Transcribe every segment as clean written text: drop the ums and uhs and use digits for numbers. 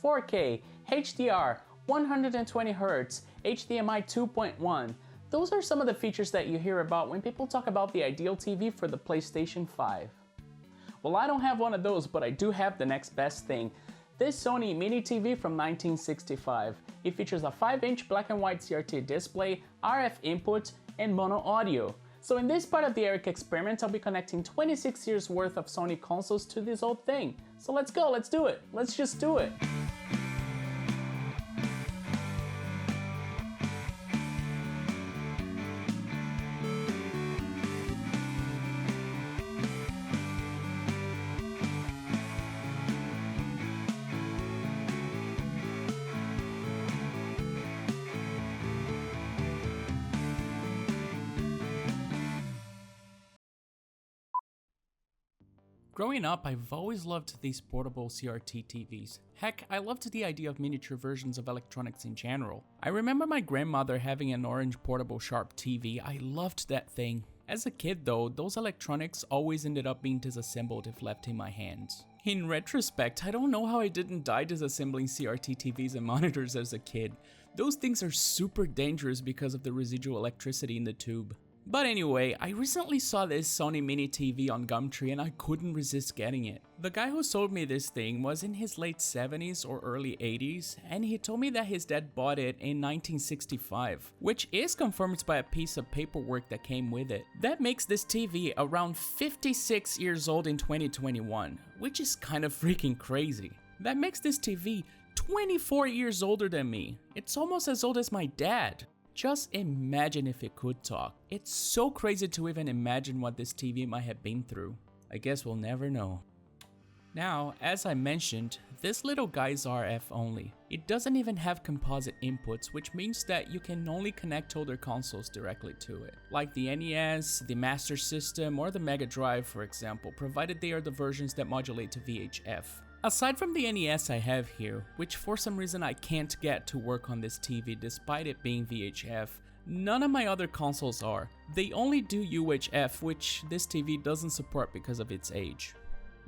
4K, HDR, 120Hz, HDMI 2.1. Those are some of the features that you hear about when people talk about the ideal TV for the PlayStation 5. Well, I don't have one of those, but I do have the next best thing. This Sony Mini TV from 1965. It features a 5-inch black and white CRT display, RF input, and mono audio. So in this part of the Eric experiment, I'll be connecting 26 years worth of Sony consoles to this old thing. So let's go, let's do it. Let's just do it. Growing up, I've always loved these portable CRT TVs. Heck, I loved the idea of miniature versions of electronics in general. I remember my grandmother having an orange portable Sharp TV. I loved that thing. As a kid though, those electronics always ended up being disassembled if left in my hands. In retrospect, I don't know how I didn't die disassembling CRT TVs and monitors as a kid. Those things are super dangerous because of the residual electricity in the tube. But anyway, I recently saw this Sony Mini TV on Gumtree and I couldn't resist getting it. The guy who sold me this thing was in his late 70s or early 80s, and he told me that his dad bought it in 1965, which is confirmed by a piece of paperwork that came with it. That makes this TV around 56 years old in 2021, which is kind of freaking crazy. That makes this TV 24 years older than me. It's almost as old as my dad. Just imagine if it could talk. It's so crazy to even imagine what this TV might have been through. I guess we'll never know. Now, as I mentioned, this little guy is RF only. It doesn't even have composite inputs, which means that you can only connect older consoles directly to it, like the NES, the Master System, or the Mega Drive, for example, provided they are the versions that modulate to VHF. Aside from the NES I have here, which for some reason I can't get to work on this TV despite it being VHF, none of my other consoles are. They only do UHF, which this TV doesn't support because of its age.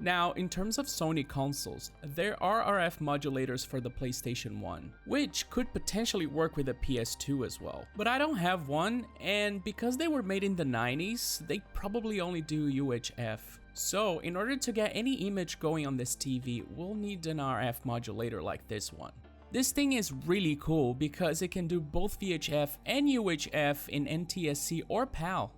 Now, in terms of Sony consoles, there are RF modulators for the PlayStation 1, which could potentially work with a PS2 as well. But I don't have one, and because they were made in the 90s, they probably only do UHF. So, in order to get any image going on this TV, we'll need an RF modulator like this one. This thing is really cool because it can do both VHF and UHF in NTSC or PAL.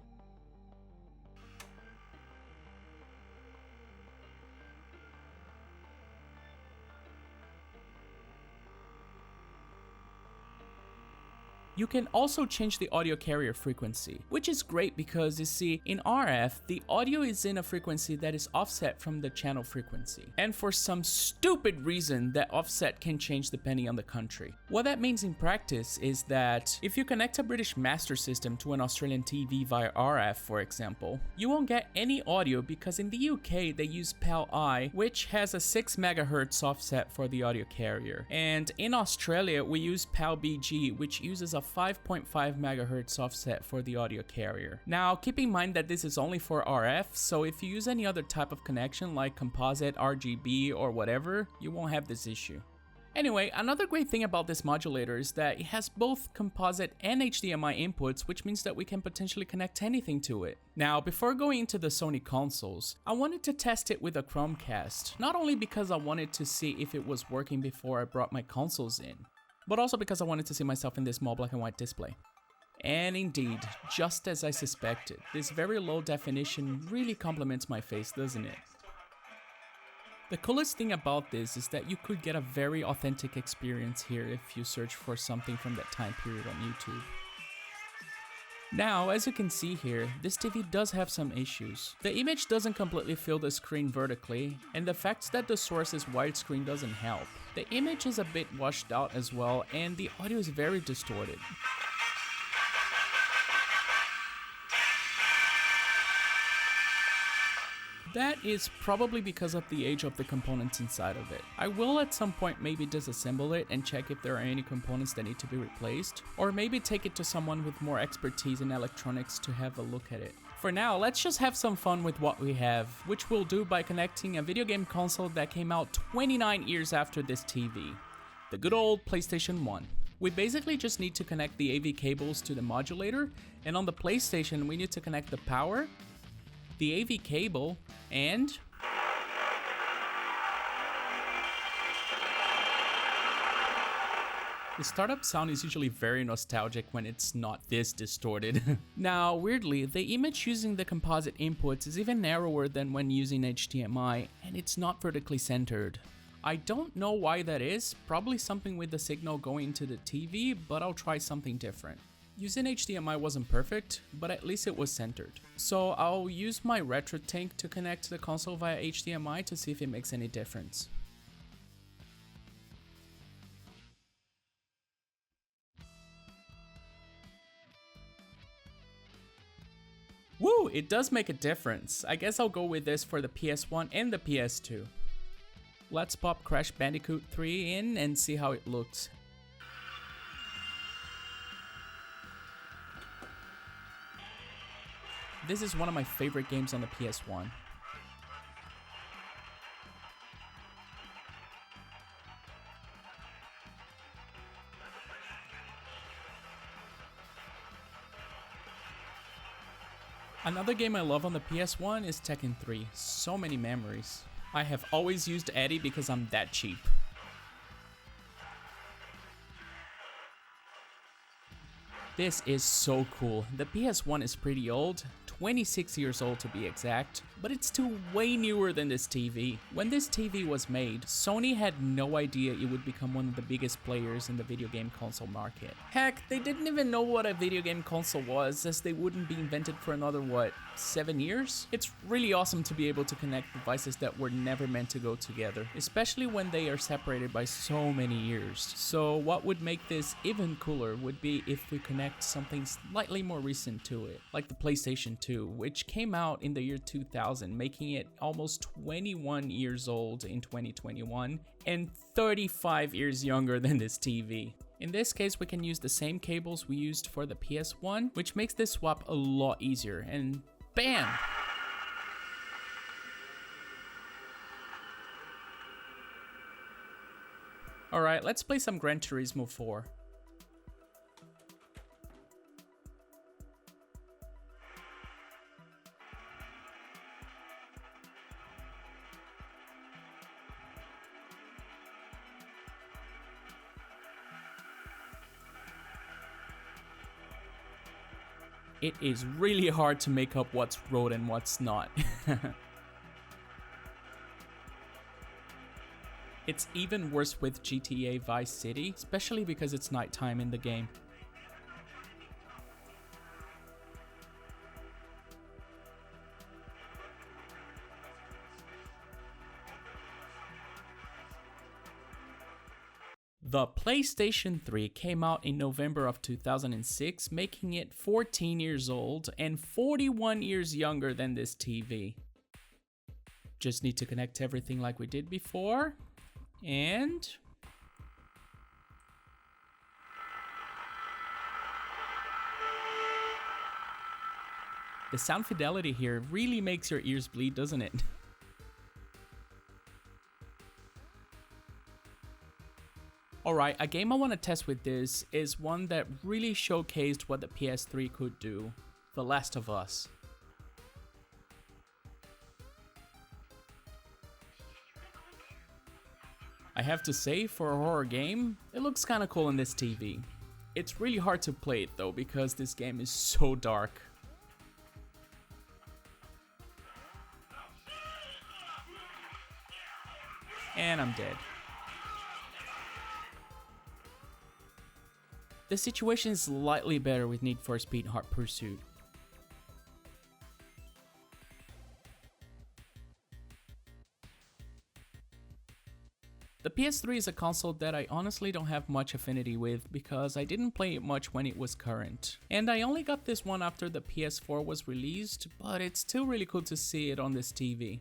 You can also change the audio carrier frequency, which is great because you see, in RF, the audio is in a frequency that is offset from the channel frequency. And for some stupid reason, that offset can change depending on the country. What that means in practice is that if you connect a British Master System to an Australian TV via RF, for example, you won't get any audio because in the UK they use PAL-I, which has a 6 MHz offset for the audio carrier. And in Australia, we use PAL-BG, which uses a 5.5 MHz offset for the audio carrier. Now, keep in mind that this is only for RF, so if you use any other type of connection like composite, RGB, or whatever, you won't have this issue. Anyway, another great thing about this modulator is that it has both composite and HDMI inputs, which means that we can potentially connect anything to it. Now, before going into the Sony consoles, I wanted to test it with a Chromecast, not only because I wanted to see if it was working before I brought my consoles in, but also because I wanted to see myself in this small black and white display. And indeed, just as I suspected, this very low definition really complements my face, doesn't it? The coolest thing about this is that you could get a very authentic experience here if you search for something from that time period on YouTube. Now, as you can see here, this TV does have some issues. The image doesn't completely fill the screen vertically, and the fact that the source is widescreen doesn't help. The image is a bit washed out as well, and the audio is very distorted. That is probably because of the age of the components inside of it. I will at some point maybe disassemble it and check if there are any components that need to be replaced, or maybe take it to someone with more expertise in electronics to have a look at it. For now, let's just have some fun with what we have, which we'll do by connecting a video game console that came out 29 years after this TV, the good old PlayStation 1. We basically just need to connect the AV cables to the modulator, and on the PlayStation we need to connect the power, the AV cable, and the startup sound is usually very nostalgic when it's not this distorted. Now, weirdly, the image using the composite inputs is even narrower than when using HDMI, and it's not vertically centered. I don't know why that is, probably something with the signal going to the TV, but I'll try something different. Using HDMI wasn't perfect, but at least it was centered. So I'll use my retro tank to connect the console via HDMI to see if it makes any difference. Woo, it does make a difference. I guess I'll go with this for the PS1 and the PS2. Let's pop Crash Bandicoot 3 in and see how it looks. This is one of my favorite games on the PS1. Another game I love on the PS1 is Tekken 3. So many memories. I have always used Eddie because I'm that cheap. This is so cool. The PS1 is pretty old, 26 years old to be exact, but it's still way newer than this TV. When this TV was made, Sony had no idea it would become one of the biggest players in the video game console market. Heck, they didn't even know what a video game console was, as they wouldn't be invented for another, 7 years? It's really awesome to be able to connect devices that were never meant to go together, especially when they are separated by so many years. So what would make this even cooler would be if we connect something slightly more recent to it, like the PlayStation 2, which came out in the year 2000, making it almost 21 years old in 2021 and 35 years younger than this TV. In this case, we can use the same cables we used for the PS1, which makes this swap a lot easier, and bam! Alright, let's play some Gran Turismo 4. It is really hard to make up what's road and what's not. It's even worse with GTA Vice City, especially because it's nighttime in the game. The PlayStation 3 came out in November of 2006, making it 14 years old and 41 years younger than this TV. Just need to connect everything like we did before, and the sound fidelity here really makes your ears bleed, doesn't it? Alright, a game I want to test with this is one that really showcased what the PS3 could do, The Last of Us. I have to say, for a horror game, it looks kinda cool in this TV. It's really hard to play it though, because this game is so dark. And I'm dead. The situation is slightly better with Need for Speed Hot Pursuit. The PS3 is a console that I honestly don't have much affinity with because I didn't play it much when it was current. And I only got this one after the PS4 was released, but it's still really cool to see it on this TV.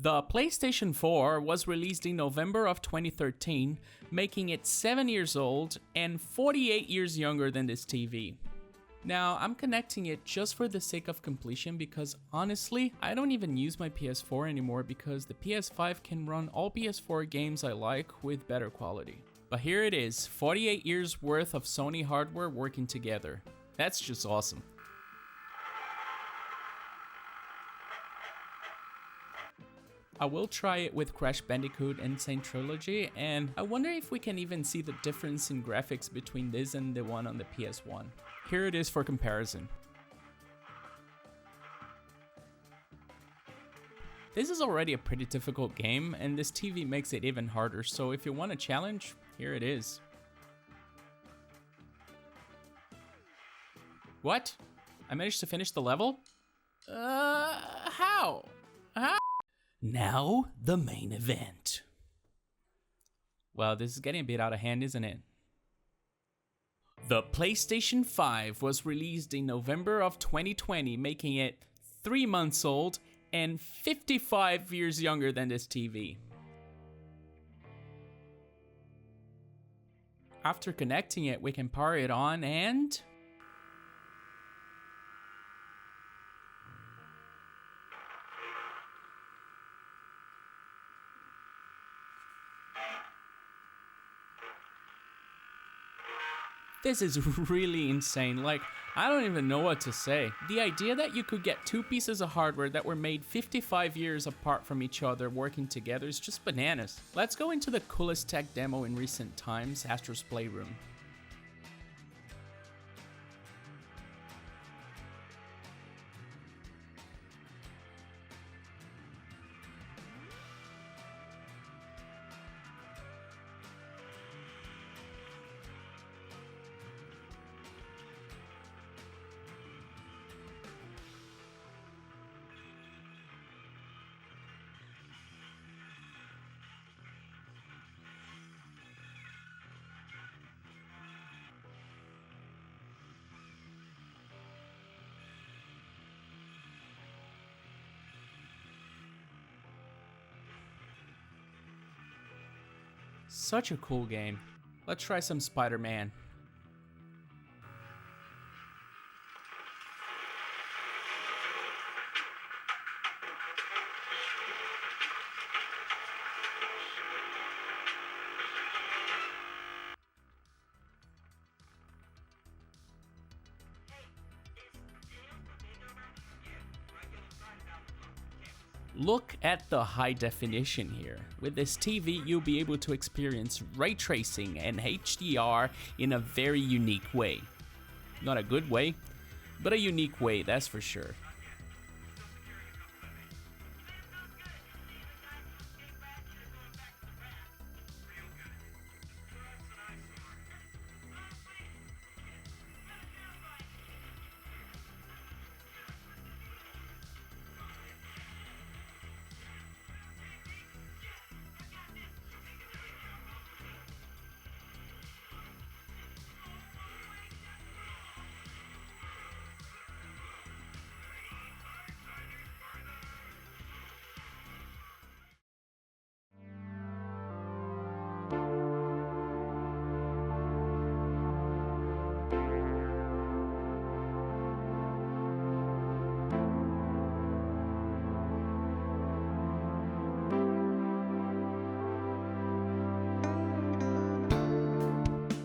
The PlayStation 4 was released in November of 2013, making it 7 years old and 48 years younger than this TV. Now, I'm connecting it just for the sake of completion because honestly, I don't even use my PS4 anymore because the PS5 can run all PS4 games I like with better quality. But here it is, 48 years worth of Sony hardware working together. That's just awesome. I will try it with Crash Bandicoot Insane Trilogy, and I wonder if we can even see the difference in graphics between this and the one on the PS1. Here it is for comparison. This is already a pretty difficult game, and this TV makes it even harder, so if you want a challenge, here it is. What? I managed to finish the level? How? Now, the main event. Well, this is getting a bit out of hand, isn't it? The PlayStation 5 was released in November of 2020, making it 3 months old and 55 years younger than this TV. After connecting it, we can power it on and... This is really insane, like, I don't even know what to say. The idea that you could get two pieces of hardware that were made 55 years apart from each other working together is just bananas. Let's go into the coolest tech demo in recent times, Astro's Playroom. Such a cool game. Let's try some Spider-Man. Look at the high definition here. With this TV, you'll be able to experience ray tracing and HDR in a very unique way. Not a good way, but a unique way, that's for sure.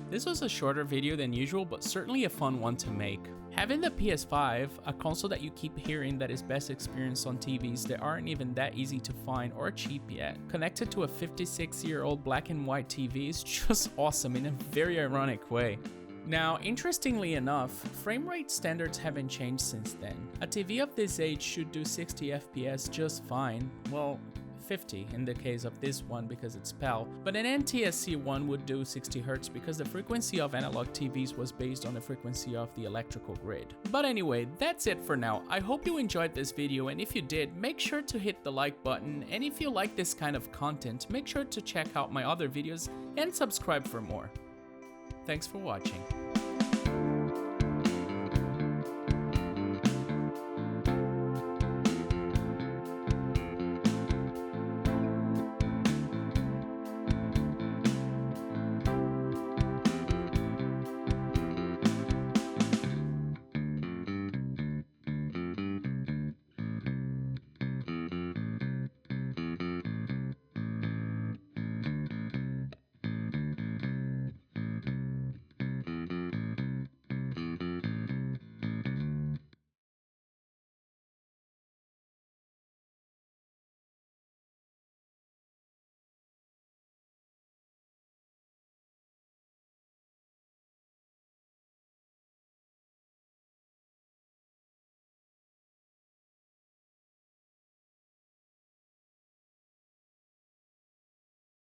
This was a shorter video than usual, but certainly a fun one to make. Having the PS5, a console that you keep hearing that is best experienced on TVs that aren't even that easy to find or cheap yet, connected to a 56-year-old black and white TV is just awesome in a very ironic way. Now, interestingly enough, frame rate standards haven't changed since then. A TV of this age should do 60 FPS just fine. Well, 50 in the case of this one because it's PAL, but an NTSC one would do 60 Hz because the frequency of analog TVs was based on the frequency of the electrical grid. But anyway, that's it for now. I hope you enjoyed this video, and if you did, make sure to hit the like button, and if you like this kind of content, make sure to check out my other videos and subscribe for more. Thanks for watching.